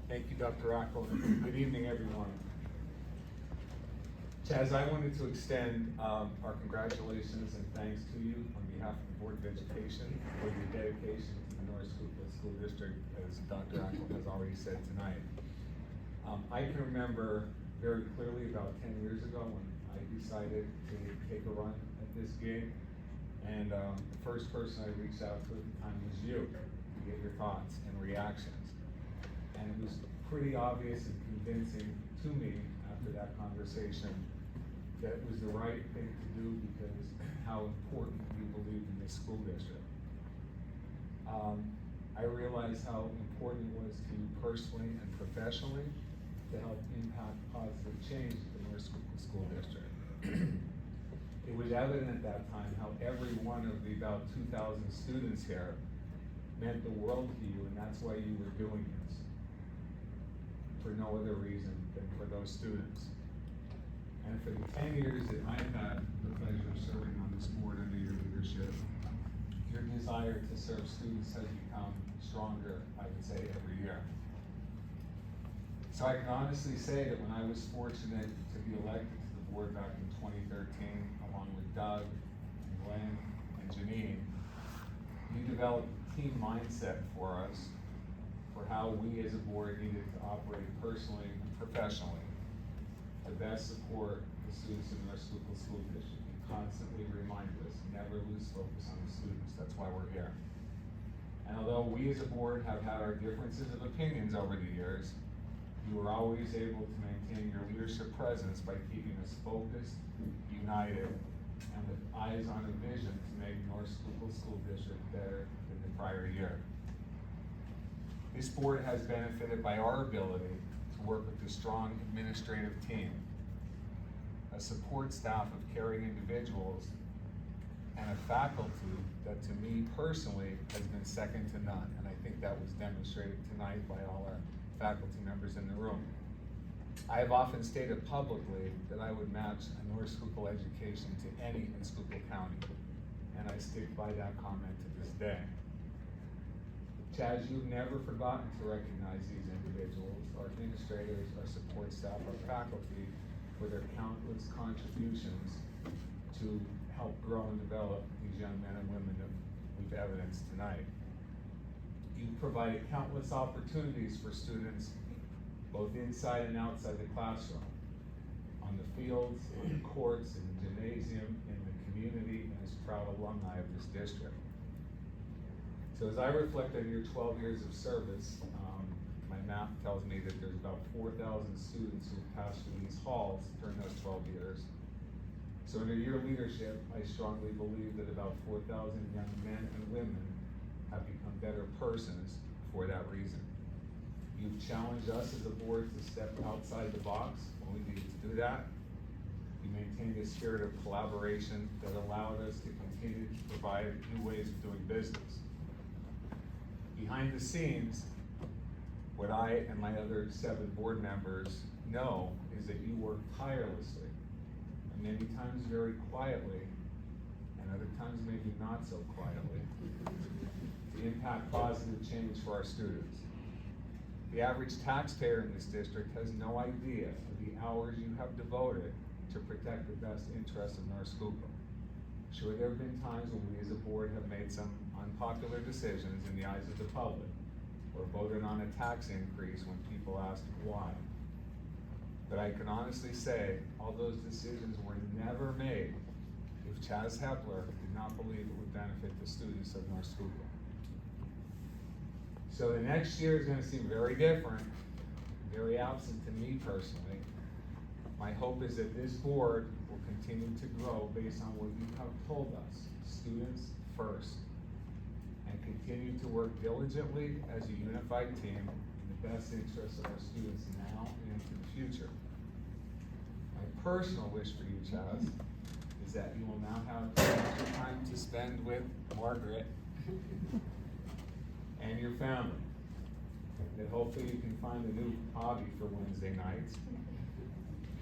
Thank you, Dr. Ackell. Good evening, everyone. Chaz, I wanted to extend our congratulations and thanks to you on behalf of the Board of Education for your dedication to the North Schuylkill School District, as Dr. Ackell has already said tonight. I can remember very clearly about 10 years ago when I decided to take a run at this gig, and the first person I reached out to at the time was you, to get your thoughts and reactions. And it was pretty obvious and convincing to me after that conversation that it was the right thing to do because how important you believe in this school district. I realized how important it was to you personally and professionally to help impact positive change at the North Schuylkill School District. It was evident at that time how every one of the about 2,000 students here meant the world to you, and that's why you were doing this, for no other reason than for those students. And for the 10 years that I've had the pleasure of serving on this board under your leadership, your desire to serve students has become stronger, I would say, every year. So I can honestly say that when I was fortunate to be elected to the board back in 2013, along with Doug, and Glenn, and Janine, you developed a team mindset for us for how we as a board needed to operate personally and professionally to best support the students in North Schuylkill School District and constantly remind us, never lose focus on the students. That's why we're here. And although we as a board have had our differences of opinions over the years, you were always able to maintain your leadership presence by keeping us focused, united, and with eyes on a vision to make North Schuylkill School District better than the prior year. This board has benefited by our ability to work with a strong administrative team, a support staff of caring individuals, and a faculty that to me personally has been second to none. And I think that was demonstrated tonight by all our faculty members in the room. I have often stated publicly that I would match a North Schuylkill education to any in Schuylkill County, and I stick by that comment to this day. Chaz, you've never forgotten to recognize these individuals, our administrators, our support staff, our faculty, for their countless contributions to help grow and develop these young men and women that we've evidenced tonight. You've provided countless opportunities for students, both inside and outside the classroom, on the fields, on the courts, in the gymnasium, in the community, and as proud alumni of this district. So as I reflect on your 12 years of service, my math tells me that there's about 4,000 students who passed through these halls during those 12 years. So under your leadership, I strongly believe that about 4,000 young men and women have become better persons for that reason. You've challenged us as a board to step outside the box when we needed to do that. You maintained a spirit of collaboration that allowed us to continue to provide new ways of doing business. Behind the scenes, what I and my other 7 board members know is that you work tirelessly, and many times very quietly, and other times maybe not so quietly, to impact positive change for our students. The average taxpayer in this district has no idea of the hours you have devoted to protect the best interests of North Schuylkill. Sure, there have been times when we as a board have made some unpopular decisions in the eyes of the public, or voted on a tax increase when people asked why. But I can honestly say, all those decisions were never made if Chaz Hepler did not believe it would benefit the students of North Schuylkill. So the next year is going to seem very different, very absent to me personally. My hope is that this board will continue to grow based on what you have told us, students first, and continue to work diligently as a unified team in the best interests of our students now and into the future. My personal wish for you, Chaz, is that you will now have extra time to spend with Margaret and your family. That hopefully you can find a new hobby for Wednesday nights.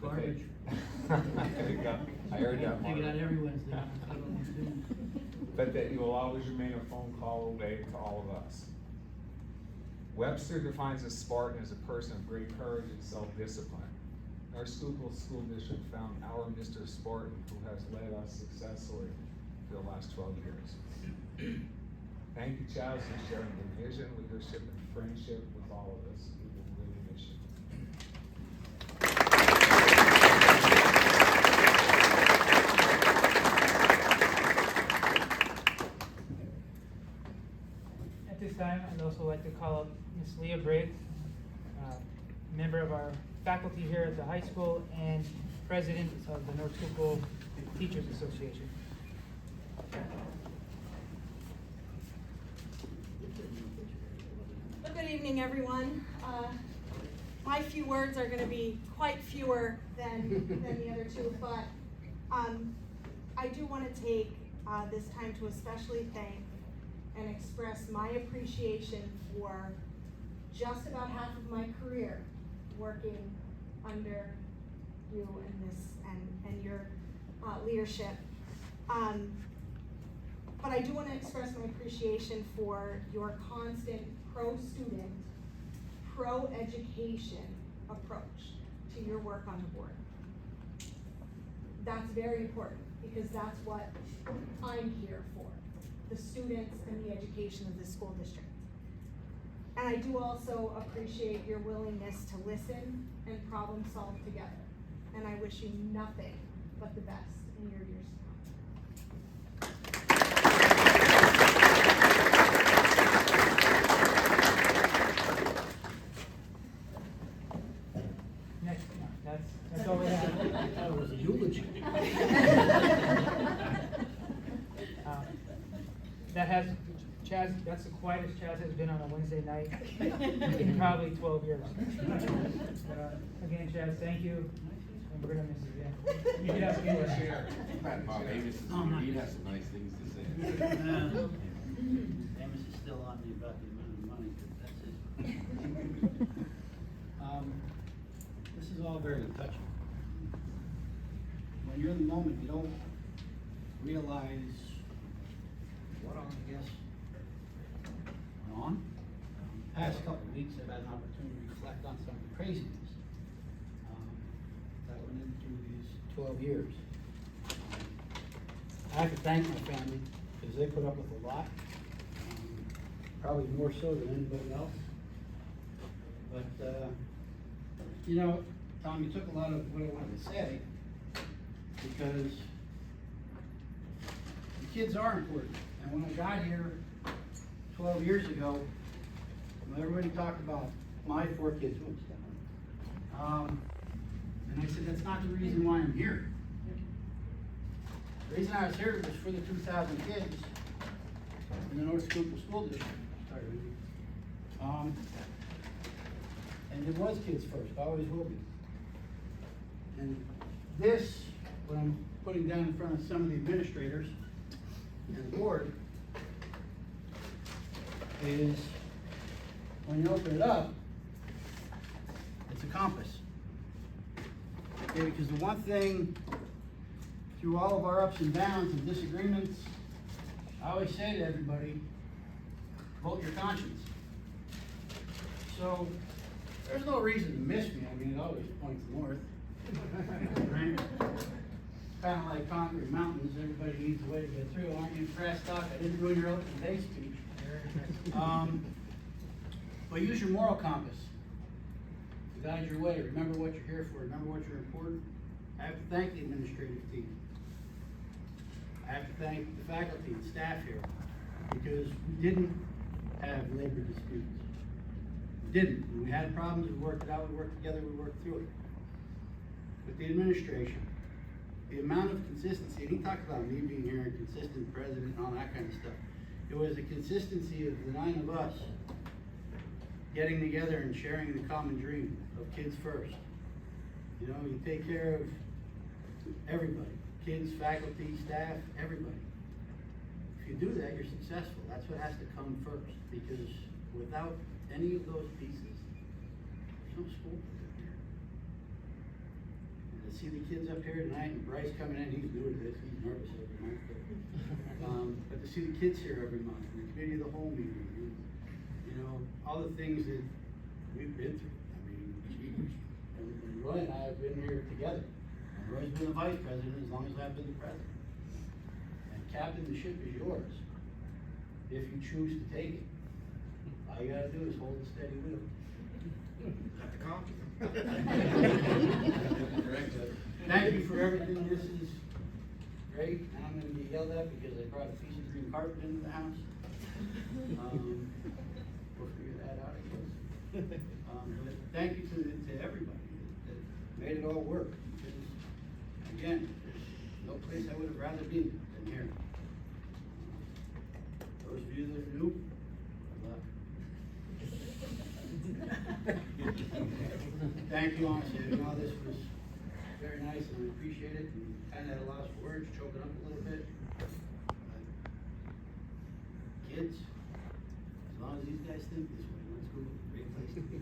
Garbage. There you go. I heard that, I get out Margaret. every Wednesday. I don't want to do. But that you will always remain a phone call away to all of us. Webster defines a Spartan as a person of great courage and self-discipline. Our Schuylkill School District found our Mr. Spartan, who has led us successfully for the last 12 years. Thank you, Chaz, for sharing your vision, leadership, and friendship with all of us. We will really miss you. At this time, I'd also like to call up Ms. Leah Briggs, member of our faculty here at the high school and president of the North Schuylkill Teachers Association. Well, good evening, everyone. My few words are going to be quite fewer than the other two, but I do want to take this time to especially thank and express my appreciation for just about half of my career working under you and your leadership. But I do want to express my appreciation for your constant pro-student, pro-education approach to your work on the board. That's very important because that's what I'm here for, the students and the education of the school district. And I do also appreciate your willingness to listen and problem solve together. And I wish you nothing but the best in your years to come. Next, that's all we have. That was a eulogy. That has, Chaz, that's the quietest Chaz has been on a Wednesday night in probably 12 years. Again, Chaz, thank you, and we're gonna miss you again. You can ask me to share. Amos has some nice things to say. Amos is still on me about the amount of money, but that's it. This is all very touching. When you're in the moment, you don't realize what all, I guess, went on. Past couple of weeks, I've had an opportunity to reflect on some of the craziness that went into these 12 years. I have to thank my family because they put up with a lot, probably more so than anybody else. But, you know, Tom, you took a lot of what I wanted to say because the kids are important. And when I got here 12 years ago, everybody talked about my 4 kids. And I said, that's not the reason why I'm here. The reason I was here was for the 2,000 kids in the North Schuylkill School District. And it was kids first, always will be. And this, what I'm putting down in front of some of the administrators and the board, is when you open it up, it's a compass. Okay, because the one thing through all of our ups and downs and disagreements, I always say to everybody, vote your conscience. So there's no reason to miss me. I mean, it always points north. Right? Kind of like conquering mountains. Everybody needs a way to get through. Aren't you impressed, Doc? I didn't ruin your opening day speech. But use your moral compass to guide your way. Remember what you're here for. Remember what you're important. I have to thank the administrative team. I have to thank the faculty and staff here because we didn't have labor disputes. We didn't. When we had problems, we worked it out, we worked together, we worked through it. With the administration, the amount of consistency, and he talked about me being here, a consistent president and all that kind of stuff. It was the consistency of the 9 of us getting together and sharing the common dream of kids first. You know, you take care of everybody, kids, faculty, staff, everybody. If you do that, you're successful. That's what has to come first, because without any of those pieces, there's no school. And to see the kids up here tonight, and Bryce coming in, he's new to this, he's nervous every month. But to see the kids here every month, and the committee of the whole meeting, and, you know, all the things that we've been through. I mean, and Roy and I have been here together. And Roy's been the vice president as long as I've been the president. And captain, the ship is yours, if you choose to take it. All you gotta do is hold a steady wheel. Got the conch. Thank you for everything. This is great. Now I'm gonna get yelled at because I brought a piece of green carpet into the house. We'll figure that out, I guess. But thank you to everybody that made it all work. Because, again, there's no place I would have rather been than here. Those of you that are new, good luck. Thank you, honestly. You know, this was very nice and I appreciate it. And kind of had a loss for words, choking up a little bit. Kids, as long as these guys think this way, let's go. Great place to be.